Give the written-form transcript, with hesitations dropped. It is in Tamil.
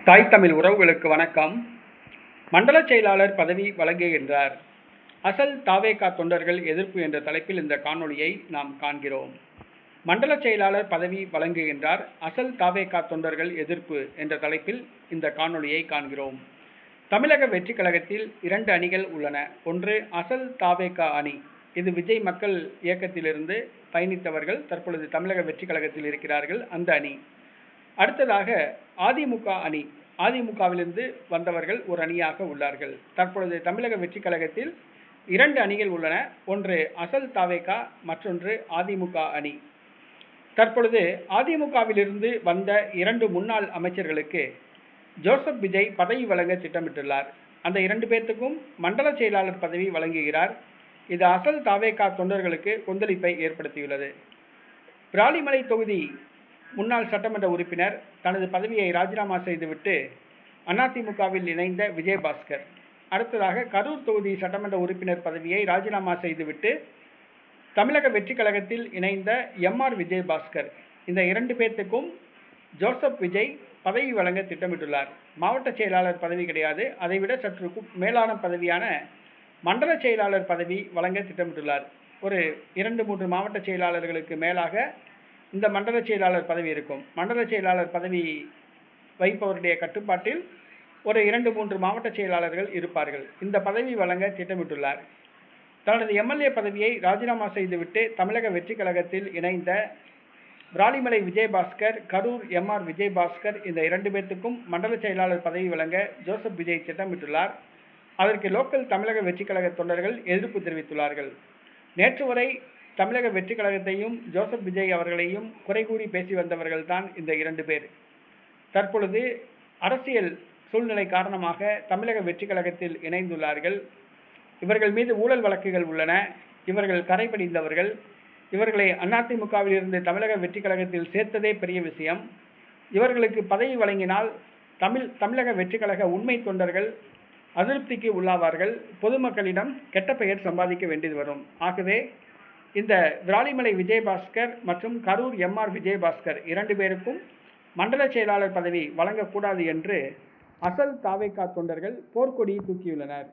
தாய் தமிழ் உறவுகளுக்கு வணக்கம். மண்டல செயலாளர் பதவி வழங்குகின்றார். அசல் தாவேகா தொண்டர்கள் எதிர்ப்பு என்ற தலைப்பில் இந்த காணொளியை நாம் காண்கிறோம். மண்டல செயலாளர் பதவி வழங்குகின்றார். அசல் தாவேகா தொண்டர்கள் எதிர்ப்பு என்ற தலைப்பில் இந்த காணொளியை காண்கிறோம். தமிழக வெற்றி கழகத்தில் 2 அணிகள் உள்ளன. ஒன்று அசல் தாவேகா அணி. இது விஜய் மக்கள் இயக்கத்திலிருந்து பயணித்தவர்கள் தற்பொழுது தமிழக வெற்றி கழகத்தில் இருக்கிறார்கள், அந்த அணி. அடுத்ததாக அதிமுக அணி. அதிமுகவிலிருந்து வந்தவர்கள் ஒரு அணியாக உள்ளார்கள். தற்பொழுது தமிழக வெற்றி கழகத்தில் 2 அணிகள் உள்ளன. ஒன்று அசல் தாவேகா, மற்றொன்று அதிமுக அணி. தற்பொழுது அதிமுகவிலிருந்து வந்த 2 முன்னாள் அமைச்சர்களுக்கு ஜோசப் விஜய் பதவி வழங்க திட்டமிட்டுள்ளார். அந்த 2 பேர்த்துக்கும் மண்டல செயலாளர் பதவி வழங்குகிறார். இது அசல் தாவேகா தொண்டர்களுக்கு கொந்தளிப்பை ஏற்படுத்தியுள்ளது. விராலிமலை தொகுதி முன்னாள் சட்டமன்ற உறுப்பினர் தனது பதவியை ராஜினாமா செய்துவிட்டு அதிமுகவில் இணைந்த விஜயபாஸ்கர். அடுத்ததாக கரூர் தொகுதி சட்டமன்ற உறுப்பினர் பதவியை ராஜினாமா செய்துவிட்டு தமிழக வெற்றி கழகத்தில் இணைந்த எம்.ஆர். விஜயபாஸ்கர். இந்த 2 பேர்த்துக்கும் ஜோசப் விஜய் பதவி வழங்க திட்டமிட்டுள்ளார். மாவட்ட செயலாளர் பதவி கிடையாது, அதைவிட சற்று மேலான பதவியான மண்டல செயலாளர் பதவி வழங்க திட்டமிட்டுள்ளார். ஒரு 2-3 மாவட்ட செயலாளர்களுக்கு மேலாக இந்த மண்டல செயலாளர் பதவி இருக்கும். மண்டல செயலாளர் பதவி வைப்பவருடைய கட்டுப்பாட்டில் ஒரு 2-3 மாவட்ட செயலாளர்கள் இருப்பார்கள். இந்த பதவி வழங்க திட்டமிட்டுள்ளார். தனது எம்எல்ஏ பதவியை ராஜினாமா செய்துவிட்டு தமிழக வெற்றி கழகத்தில் இணைந்த விராலிமலை விஜயபாஸ்கர், கரூர் எம்.ஆர். விஜயபாஸ்கர், இந்த 2 பேர்த்துக்கும் மண்டல செயலாளர் பதவி வழங்க ஜோசப் விஜய் திட்டமிட்டுள்ளார். அதற்கு லோக்கல் தமிழக வெற்றி கழக தொண்டர்கள் எதிர்ப்பு தெரிவித்துள்ளார்கள். நேற்று வரை தமிழக வெற்றி கழகத்தையும் ஜோசப் விஜய் அவர்களையும் குறை கூறி பேசி வந்தவர்கள் தான் இந்த 2 பேர். தற்பொழுது அரசியல் சூழ்நிலை காரணமாக தமிழக வெற்றி கழகத்தில் இணைந்துள்ளார்கள். இவர்கள் மீது ஊழல் வழக்குகள் உள்ளன. இவர்கள் கரைபடிந்தவர்கள். இவர்களை அதிமுகவில் இருந்து தமிழக வெற்றி கழகத்தில் சேர்த்ததே பெரிய விஷயம். இவர்களுக்கு பதவி வழங்கினால் தமிழக வெற்றி கழக உண்மை தொண்டர்கள் அதிருப்திக்கு உள்ளாவார்கள். பொதுமக்களிடம் கெட்ட பெயர் சம்பாதிக்க வேண்டியது வரும். ஆகவே இந்த விராலிமலை விஜயபாஸ்கர் மற்றும் கரூர் எம்.ஆர். விஜயபாஸ்கர் 2 பேருக்கும் மண்டல செயலாளர் பதவி வழங்கக்கூடாது என்று அசல் தாவேகா தொண்டர்கள் போர்க்கொடியை தூக்கியுள்ளனர்.